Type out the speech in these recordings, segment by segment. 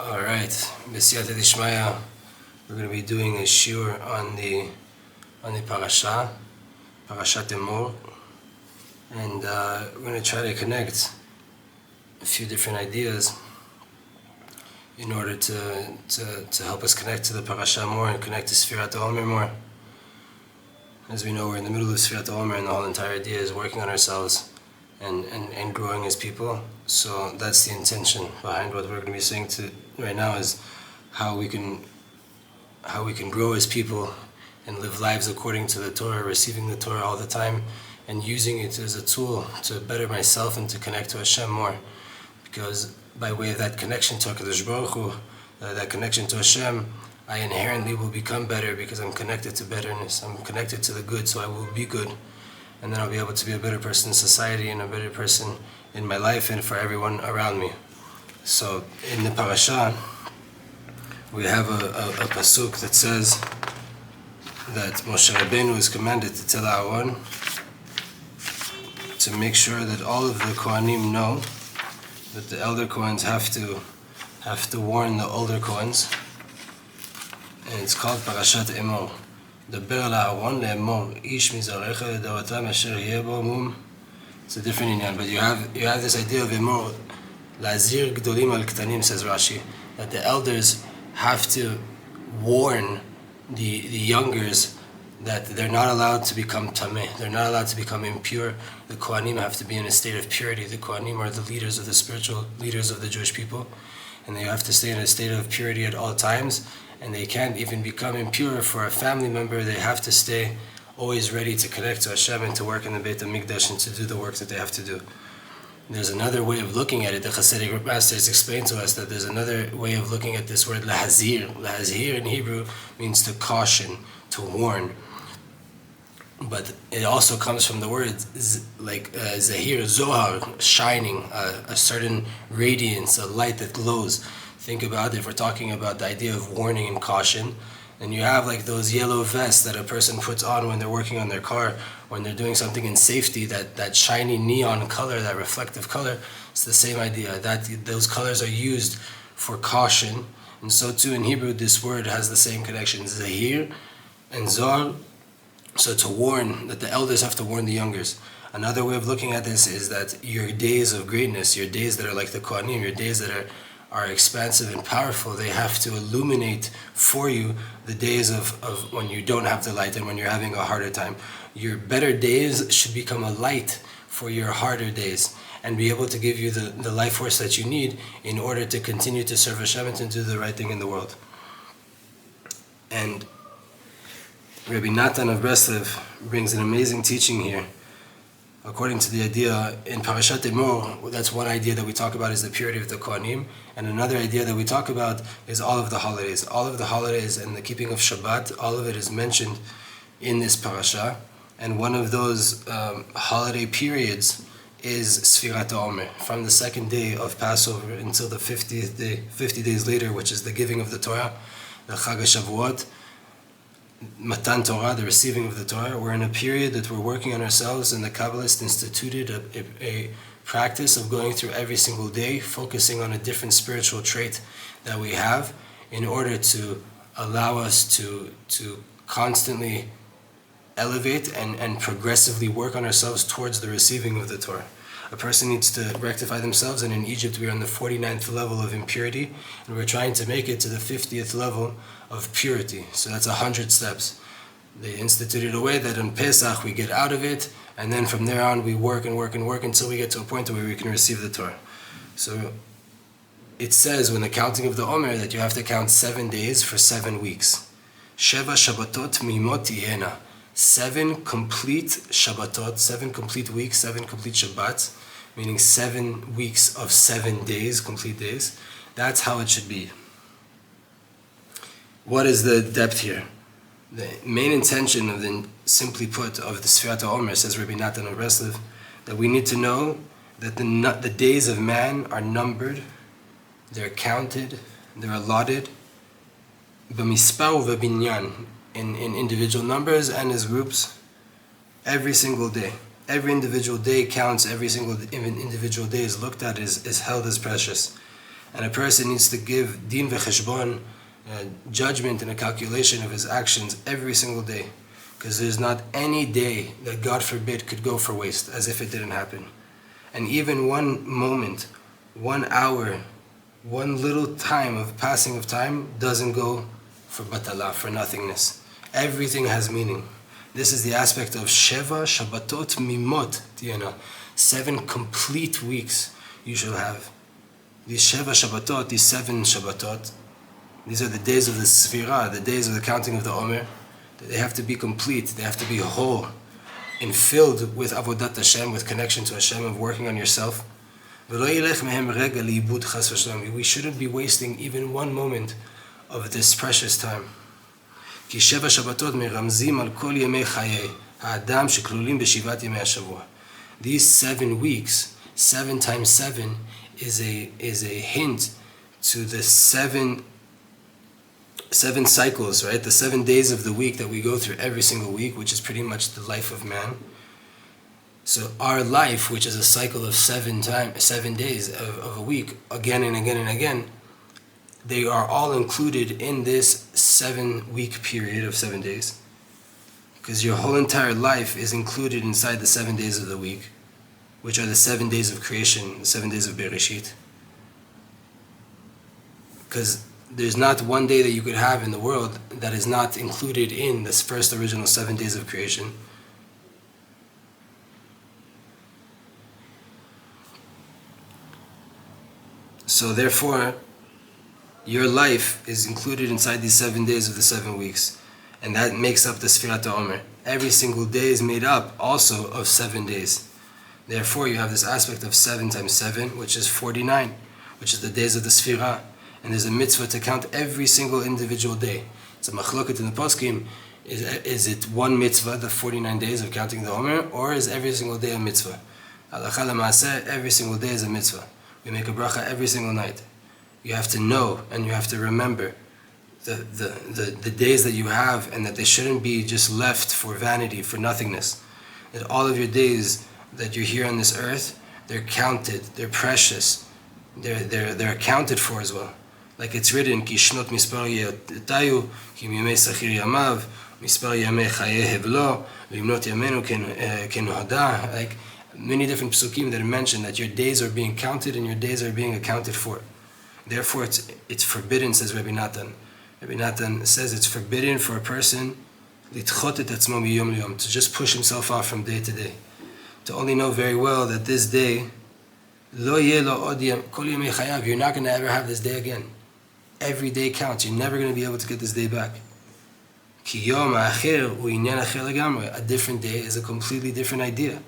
Alright, B'siyata Dishmaya, we're going to be doing a shiur on the Parashat Emor, and we're going to try to connect a few different ideas in order to help us connect to the Parashat more and connect to Sefirat HaOmer more. As we know, we're in the middle of Sefirat HaOmer, and the whole entire idea is working on ourselves and growing as people. So that's the intention behind what we're going to be saying right now, is how we can grow as people and live lives according to the Torah, receiving the Torah all the time and using it as a tool to better myself and to connect to Hashem more. Because by way of that connection to HaKadosh Baruch Hu, that connection to Hashem, I inherently will become better because I'm connected to betterness. I'm connected to the good, so I will be good. And then I'll be able to be a better person in society and a better person in my life and for everyone around me. So in the Parashat, we have a pasuk that says that Moshe Rabbeinu is commanded to tell Aaron to make sure that all of the Kohanim know that the elder Kohens have to warn the older Kohens, and it's called Parashat Emor. דבר לאהרון לאמור איש מזרעך לדורותם אשר יהיה בו מום. It's a different inyan, but you have this idea of Emor, להזהיר גדולים על קטנים, says Rashi, that the elders have to warn the youngers that they're not allowed to become tameh, they're not allowed to become impure. The Kohanim have to be in a state of purity. The Kohanim are the leaders of the spiritual leaders of the Jewish people, and they have to stay in a state of purity at all times. And they can't even become impure for a family member. They have to stay always ready to connect to Hashem and to work in the Beit HaMikdash and to do the work that they have to do. There's another way of looking at it. The Hasidic masters explained to us that there's another way of looking at this word, lahazir. Lahazir in Hebrew means to caution, to warn. But it also comes from the word zahir, zohar, shining, a certain radiance, a light that glows. Think about it, if we're talking about the idea of warning and caution, and you have like those yellow vests that a person puts on when they're working on their car, when they're doing something in safety, that shiny neon color, that reflective color, it's the same idea, that those colors are used for caution. And so too in Hebrew, this word has the same connection, zahir and zor, so to warn, that the elders have to warn the youngers. Another way of looking at this is that your days of greatness, your days that are like the Kohanim, your days that are expansive and powerful, they have to illuminate for you the days of when you don't have the light and when you're having a harder time. Your better days should become a light for your harder days and be able to give you the life force that you need in order to continue to serve Hashem and to do the right thing in the world. And Rebbe Natan of Breslev brings an amazing teaching here. According to the idea in Parashat Emor, that's one idea that we talk about, is the purity of the Kohanim, and another idea that we talk about is all of the holidays. All of the holidays and the keeping of Shabbat, all of it is mentioned in this parasha, and one of those holiday periods is Sefirat HaOmer, from the second day of Passover until the 50th day, 50 days later, which is the giving of the Torah, the Chag HaShavuot, Matan Torah, the receiving of the Torah. We're in a period that we're working on ourselves, and the Kabbalists instituted a practice of going through every single day, focusing on a different spiritual trait that we have in order to allow us to constantly elevate and progressively work on ourselves towards the receiving of the Torah. A person needs to rectify themselves, and in Egypt we're on the 49th level of impurity, and we're trying to make it to the 50th level of purity. So that's 100 steps. They instituted a way that on Pesach we get out of it, and then from there on we work and work and work until we get to a point where we can receive the Torah. So it says when the counting of the Omer that you have to count 7 days for 7 weeks. Sheva Shabbatot mimot tihena. 7 complete Shabbatot, 7 complete weeks, 7 complete Shabbats, meaning 7 weeks of 7 days, complete days. That's how it should be. What is the depth here? The main intention of simply put, of the Sefirat HaOmer, says Rebbe Natan of Breslev, that we need to know that the days of man are numbered, they're counted, they're allotted, b'mispar u'b'binyan, in individual numbers and as groups, every single day. Every individual day counts, every single individual day is looked at, is held as precious. And a person needs to give din v'cheshbon, judgment and a calculation of his actions every single day. Because there's not any day that, God forbid, could go for waste, as if it didn't happen. And even one moment, 1 hour, one little time of passing of time doesn't go for batala, for nothingness. Everything has meaning. This is the aspect of Sheva Shabbatot Mimot Tiena. 7 complete weeks you shall have. These Sheva Shabbatot, these 7 Shabbatot, these are the days of the Sefirat, the days of the counting of the HaOmer. They have to be complete, they have to be whole and filled with Avodat Hashem, with connection to Hashem, of working on yourself. We shouldn't be wasting even one moment of this precious time. These 7 weeks, 7 times 7, is a hint to the seven cycles, right? The 7 days of the week that we go through every single week, which is pretty much the life of man. So our life, which is a cycle of 7 days of a week, again and again and again, they are all included in this 7-week period of 7 days. Because your whole entire life is included inside the 7 days of the week, which are the 7 days of creation, the 7 days of Bereshit. Because there's not one day that you could have in the world that is not included in this first original 7 days of creation. So therefore, your life is included inside these 7 days of the 7 weeks. And that makes up the Sefirat HaOmer. Every single day is made up also of 7 days. Therefore, you have this aspect of 7 times 7, which is 49, which is the days of the Sefirat. And there's a mitzvah to count every single individual day. It's a machloket in the poskim. Is it one mitzvah, the 49 days of counting the HaOmer, or is every single day a mitzvah? Halacha l'maaseh, every single day is a mitzvah. We make a bracha every single night. You have to know and you have to remember the days that you have, and that they shouldn't be just left for vanity, for nothingness. That all of your days that you're here on this earth, they're counted, they're precious, they're accounted for as well. Like it's written, Ki shnot mispar yetayu, ki yemei sachir yamav, mispar yemei chaye heblo, v'imnot yamenu ken hoda. Like many different psukim that mention that your days are being counted and your days are being accounted for. Therefore, it's forbidden, says Rebbe Natan. Rebbe Natan says it's forbidden for a person to just push himself off from day to day. To only know very well that this day, you're not going to ever have this day again. Every day counts. You're never going to be able to get this day back. A different day is a completely different idea.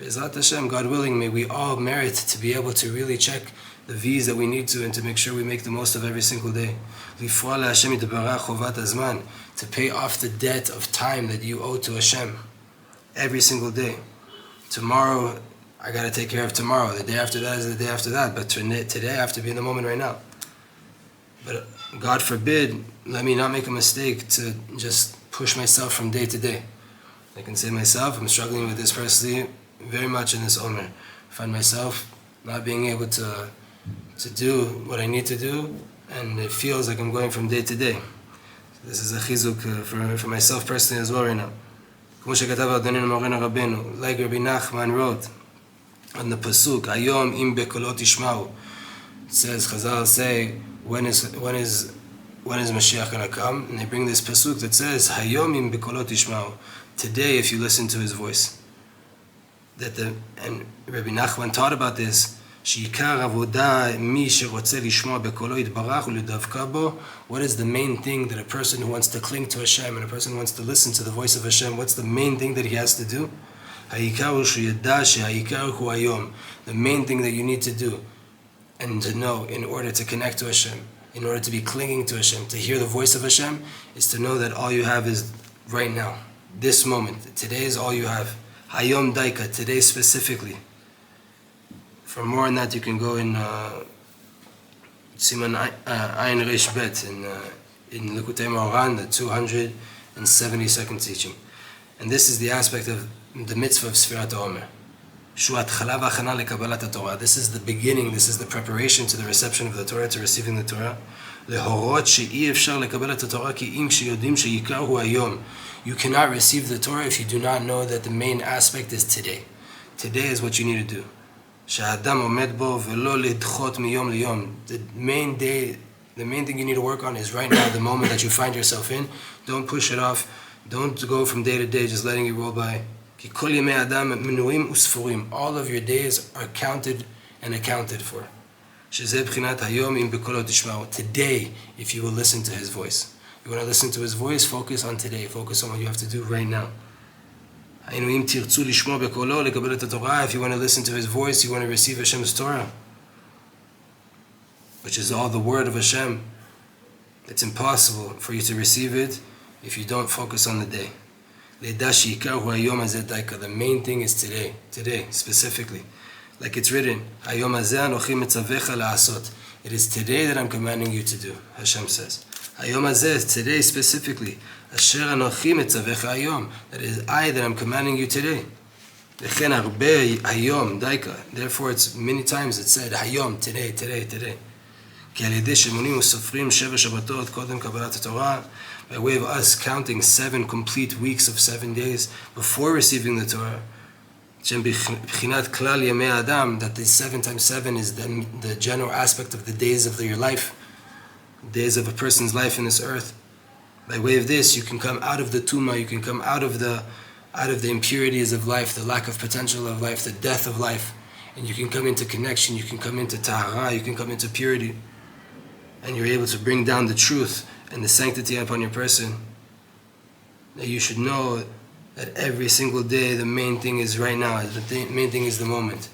Be'ezrat Hashem, God willing, may we all merit to be able to really check the V's that we need to, and to make sure we make the most of every single day. To pay off the debt of time that you owe to Hashem every single day. Tomorrow, I got to take care of tomorrow. The day after that is the day after that. But today, I have to be in the moment right now. But God forbid, let me not make a mistake to just push myself from day to day. I can say myself, I'm struggling with this personally very much in this HaOmer. I find myself not being able to do what I need to do, and it feels like I'm going from day to day. This is a chizuk for myself personally as well right now. Like Rabbi Nachman wrote on the pasuk, Hayom im bekolot ishma'u. It says, Chazal say, when is Mashiach going to come? And they bring this pasuk that says, Hayom im bekolot ishma'u. Today, if you listen to his voice. And Rabbi Nachman taught about this. What is the main thing that a person who wants to cling to Hashem and a person who wants to listen to the voice of Hashem, what's the main thing that he has to do? The main thing that you need to do and to know in order to connect to Hashem, in order to be clinging to Hashem, to hear the voice of Hashem, is to know that all you have is right now, this moment. Today is all you have. Hayom Daika, today specifically. For more on that, you can go in Siman Ayin Reish Bet in Likkutei Moran, the 272nd teaching. And this is the aspect of the mitzvah of Sefirat HaOmer. This is the beginning, this is the preparation to the reception of the Torah, to receiving the Torah. You cannot receive the Torah if you do not know that the main aspect is today. Today is what you need to do. The main thing you need to work on is right now, the moment that you find yourself in. Don't push it off. Don't go from day to day just letting it roll by. All of your days are counted and accounted for. Today, if you will listen to his voice. You want to listen to his voice, focus on today. Focus on what you have to do right now. If you want to listen to his voice, you want to receive Hashem's Torah, which is all the word of Hashem. It's impossible for you to receive it if you don't focus on the day. The main thing is today specifically. Like it's written, it is today that I'm commanding you to do, Hashem says. Today specifically. That is I that I'm commanding you today. Therefore it's many times it said Hayom, today. By way of us counting 7 complete weeks of 7 days before receiving the Torah, that the 7 times 7 is the general aspect of the days of your life, days of a person's life in this earth. By way of this, you can come out of the tumah, you can come out of the impurities of life, the lack of potential of life, the death of life, and you can come into connection, you can come into tahara, you can come into purity, and you're able to bring down the truth and the sanctity upon your person. That you should know that every single day the main thing is right now, the main thing is the moment.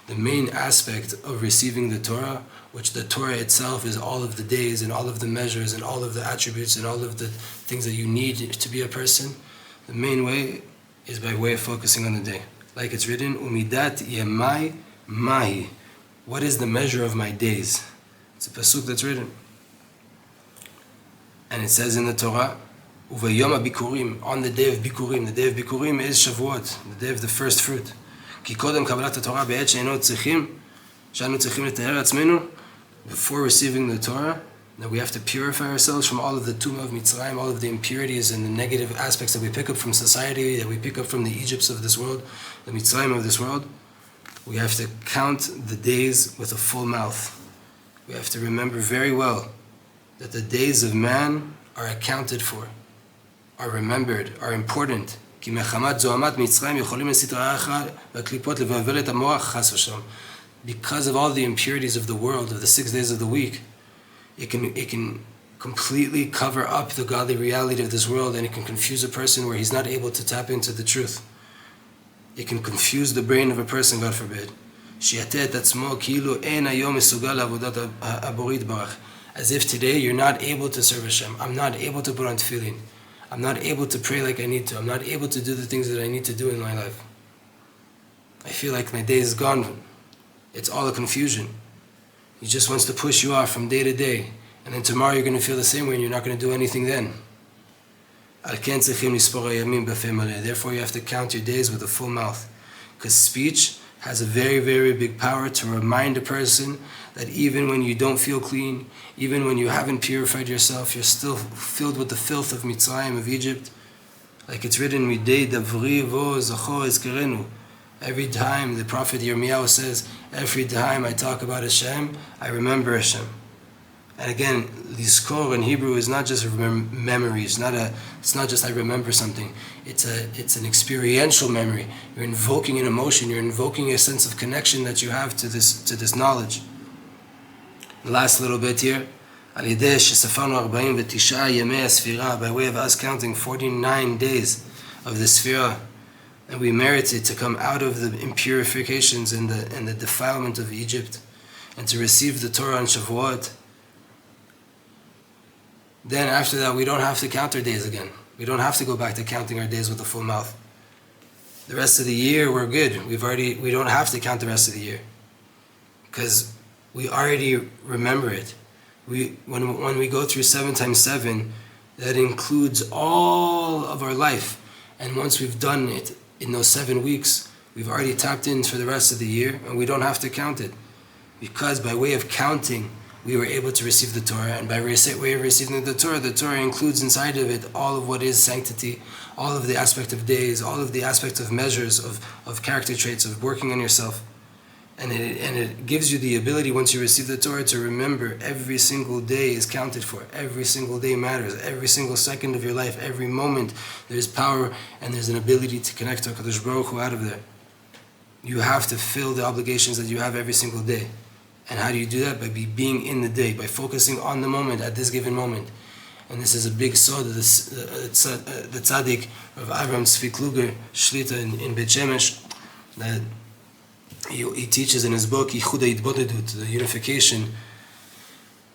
The main aspect of receiving the Torah, which the Torah itself is all of the days and all of the measures and all of the attributes and all of the things that you need to be a person, the main way is by way of focusing on the day. Like it's written, Umidat yemai mahi. What is the measure of my days? It's a pasuk that's written. And it says in the Torah, Uvayom HaBikurim, on the day of Bikurim. The day of Bikurim is Shavuot, the day of the first fruit. כי קודם קבלת התורה בעת שאנו צריכים לטהר עצמנו, before receiving the Torah, that we have to purify ourselves from all of the tumah of Mitzrayim, all of the impurities and the negative aspects that we pick up from society, that we pick up from the Egypts of this world, the Mitzrayim of this world. We have to count the days with a full mouth. We have to remember very well that the days of man are accounted for, are remembered, are important. Because of all the impurities of the world, of the 6 days of the week, it can completely cover up the godly reality of this world, and it can confuse a person where he's not able to tap into the truth. It can confuse the brain of a person, God forbid. As if today you're not able to serve Hashem. I'm not able to put on tefillin. I'm not able to pray like I need to. I'm not able to do the things that I need to do in my life. I feel like my day is gone. It's all a confusion. He just wants to push you off from day to day. And then tomorrow you're going to feel the same way and you're not going to do anything then. Therefore you have to count your days with a full mouth. Because speech has a very, very big power to remind a person that even when you don't feel clean, even when you haven't purified yourself, you're still filled with the filth of Mitzrayim, of Egypt. Like it's written, every time the prophet Yirmiyahu says, every time I talk about Hashem, I remember Hashem. And again, lizkor in Hebrew is not just memory. It's not just I remember something. It's an experiential memory. You're invoking an emotion. You're invoking a sense of connection that you have to this knowledge. The last little bit here, by way of us counting 49 days of the Sefirat, and we merited to come out of the impurifications and the defilement of Egypt, and to receive the Torah on Shavuot. Then after that, we don't have to count our days again. We don't have to go back to counting our days with a full mouth. The rest of the year, we're good. We don't have to count the rest of the year, because we already remember it. When we go through 7 times 7, that includes all of our life. And once we've done it in those 7 weeks, we've already tapped in for the rest of the year, and we don't have to count it. Because by way of counting, we were able to receive the Torah, and by way of receiving the Torah includes inside of it all of what is sanctity, all of the aspect of days, all of the aspects of measures, of character traits, of working on yourself. And it gives you the ability, once you receive the Torah, to remember every single day is counted for. Every single day matters. Every single second of your life, every moment, there's power and there's an ability to connect to HaKadosh Baruch Hu out of there. You have to fill the obligations that you have every single day. And how do you do that? By being in the day, by focusing on the moment, at this given moment. And this is a big sod of the tzaddik of Avram Tzvi Kluger, Shlita in Bet Shemesh, that he teaches in his book, Yichudei Idbodedut, the unification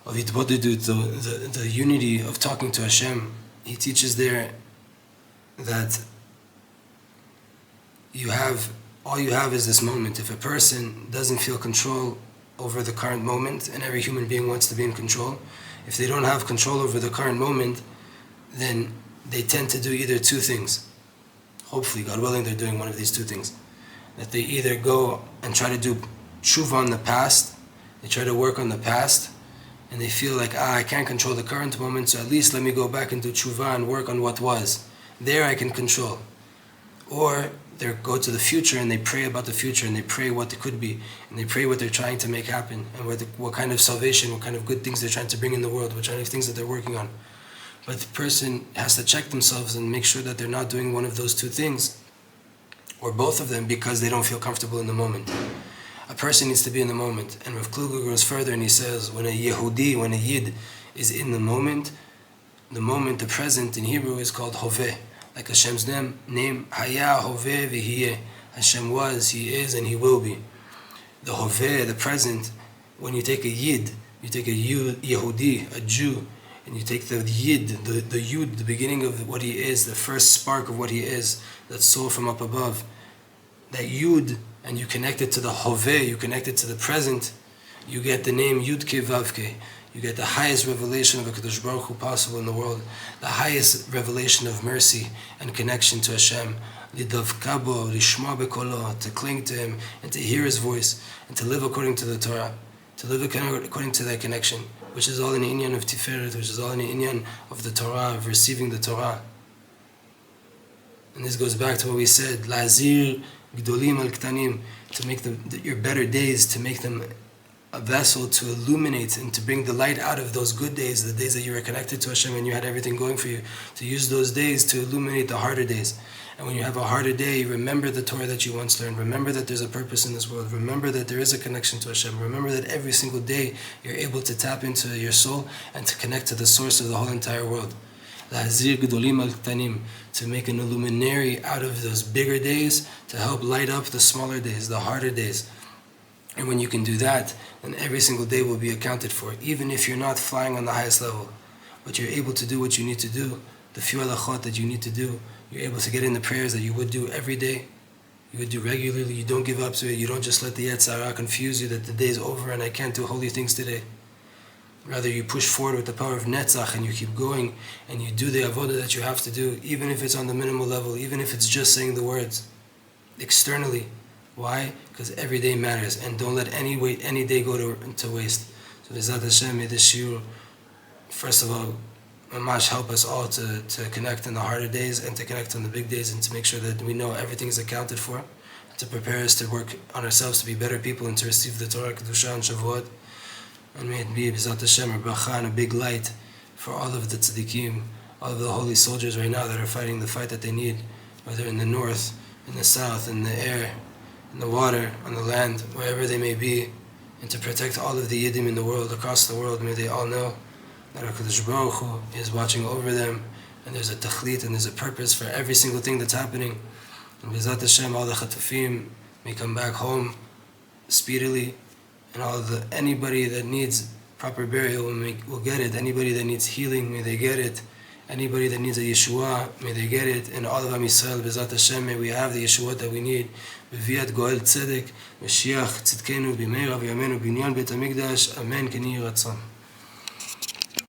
of Idbodedut, the unity of talking to Hashem. He teaches there that all you have is this moment. If a person doesn't feel control over the current moment, and every human being wants to be in control, if they don't have control over the current moment, then they tend to do either two things. Hopefully, God willing, they're doing one of these two things. That they either go and try to do tshuva on the past, they try to work on the past, and they feel like, I can't control the current moment, so at least let me go back and do tshuva and work on what was. There I can control. Or they go to the future and they pray about the future, and they pray what it could be, and they pray what they're trying to make happen, and what kind of salvation, what kind of good things they're trying to bring in the world, what kind of things that they're working on. But the person has to check themselves and make sure that they're not doing one of those two things, or both of them, because they don't feel comfortable in the moment. A person needs to be in the moment. And Rav Kluger goes further and he says, when a Yid is in the moment, the present in Hebrew is called Hoveh. Like Hashem's name, Haya, Hoveh, V'hiyeh. Hashem was, He is, and He will be. The Hoveh, the present, when you take a Yid, you take a Yehudi, a Jew, and you take the Yid, the Yud, the beginning of what he is, the first spark of what he is, that soul from up above, that Yud, and you connect it to the Hoveh, you connect it to the present, you get the name Yud-Ke Vav-Ke. You get the highest revelation of HaKadosh Baruch Hu possible in the world, the highest revelation of mercy and connection to Hashem, Lidavkabo, Lishma Bekolo, to cling to Him and to hear His voice and to live according to the Torah, to live according to that connection, which is all in the inyan of Tiferet, which is all in the inyan of the Torah, of receiving the Torah. And this goes back to what we said, La'azir Gdolim Al-Ktanim, to make your better days, to make them a vessel to illuminate and to bring the light out of those good days, the days that you were connected to Hashem and you had everything going for you, to use those days to illuminate the harder days. And when you have a harder day, remember the Torah that you once learned. Remember that there's a purpose in this world. Remember that there is a connection to Hashem. Remember that every single day you're able to tap into your soul and to connect to the source of the whole entire world. To make an illuminary out of those bigger days, to help light up the smaller days, the harder days. And when you can do that, then every single day will be accounted for, even if you're not flying on the highest level. But you're able to do what you need to do, the few halachot that you need to do. You're able to get in the prayers that you would do every day, you would do regularly. You don't give up to it. You don't just let the Yetzer Hara confuse you that the day's over and I can't do holy things today. Rather, you push forward with the power of Netzach and you keep going and you do the avodah that you have to do, even if it's on the minimal level, even if it's just saying the words externally. Why? Because every day matters, and don't let any day go to waste. So B'ezrat Hashem, may this shiur, first of all, mamash help us all to connect in the harder days and to connect on the big days, and to make sure that we know everything is accounted for, to prepare us to work on ourselves to be better people and to receive the Torah, Kedusha, and Shavuot. And may it be B'ezrat Hashem, a bracha and a big light for all of the tzaddikim, all of the holy soldiers right now that are fighting the fight that they need, whether in the north, in the south, in the air, in the water, on the land, wherever they may be, and to protect all of the Yiddim in the world, across the world. May they all know that HaKadosh Baruch Hu is watching over them, and there's a tachlit and there's a purpose for every single thing that's happening. And B'ezrat Hashem, all the chatufim may come back home speedily, and anybody that needs proper burial will get it. Anybody that needs healing, may they get it. Anybody that needs a Yeshua, may they get it. And all of Am Yisrael, B'ezrat Hashem, may we have the Yeshua that we need. B'viat Goel Tzedek, Mashiach Tzidkenu B'meira V'yameinu B'inyan Beit HaMikdash. Amen. K'ni Ratzon.